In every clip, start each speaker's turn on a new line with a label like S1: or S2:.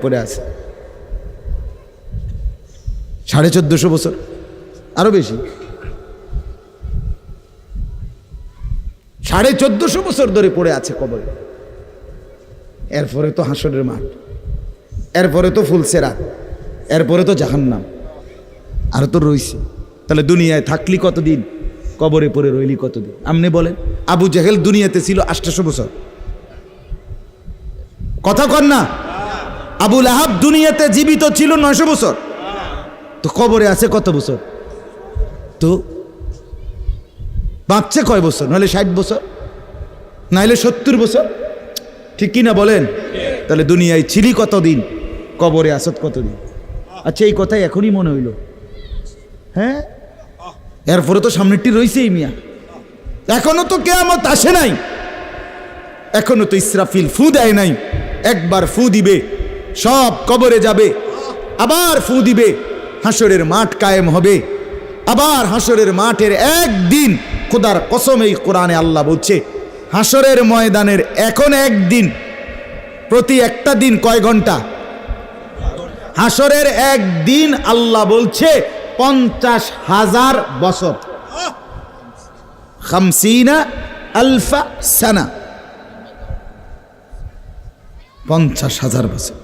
S1: পড়ে আছে 1450 বছর, আরো বেশি, 1450 বছর ধরে পড়ে আছে কবরে। এরপরে তো হাসরের মাঠ, এরপরে তো ফুলসেরাত, এরপরে তো জাহান্নাম, আর তো রইছে। তাহলে দুনিয়ায় থাকলি কতদিন, কবরে পড়ে রইলি কতদিন? আপনি বলেন। আবু জেহেল দুনিয়াতে ছিল 800 বছর, কথা কন না। আবু লাহাব দুনিয়াতে জীবিত ছিল 900 বছর, তো কবরে আছে কত বছর? তো বাঁচছে কয় বছর? নাহলে 60 বছর, নাহলে 70 বছর, ঠিক কিনা বলেন? তাহলে দুনিয়ায় ছিলি কতদিন, কবরে আসত কতদিন? আচ্ছা, এই কথাই এখনই মনে হইল? হ্যাঁ, এরপরে তো সামনেরটি রয়েছেই মিয়া, এখনো তো কিয়ামত আসে নাই, এখনো তো ইসরাফিল ফু দেয় নাই। একবার ফু দিবে, সব কবরে যাবে, আবার ফু দিবে, হাসরের মাঠ কায়েম হবে। আবার হাসরের মাঠের একদিন, খোদার কসম এই কোরআনে আল্লাহ বলছে, হাসরের ময়দানের এখন একদিন, প্রতি একটা দিন কয় ঘন্টা? হাসরের একদিন আল্লাহ বলছে 50,000 বছর, 50,000 সানা, 50,000 বছর।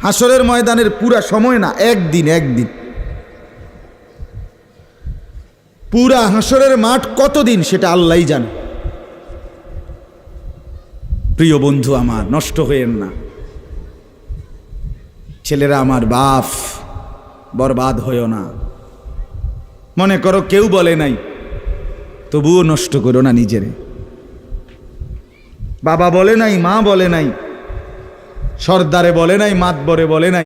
S1: হাসরের ময়দানের পুরা সময় না, একদিন, একদিন। পুরা হাসরের মাঠ কতদিন সেটা আল্লাহই জানে। প্রিয় বন্ধু আমার, নষ্ট হয়েন না। ছেলেরা আমার, বাপ বরবাদ হয়েও না। মনে করো কেউ বলে নাই, তবুও নষ্ট করো না নিজেরে। বাবা বলে নাই, মা বলে নাই, সর্দারে বলে নাই, মাতবরে বলে নাই,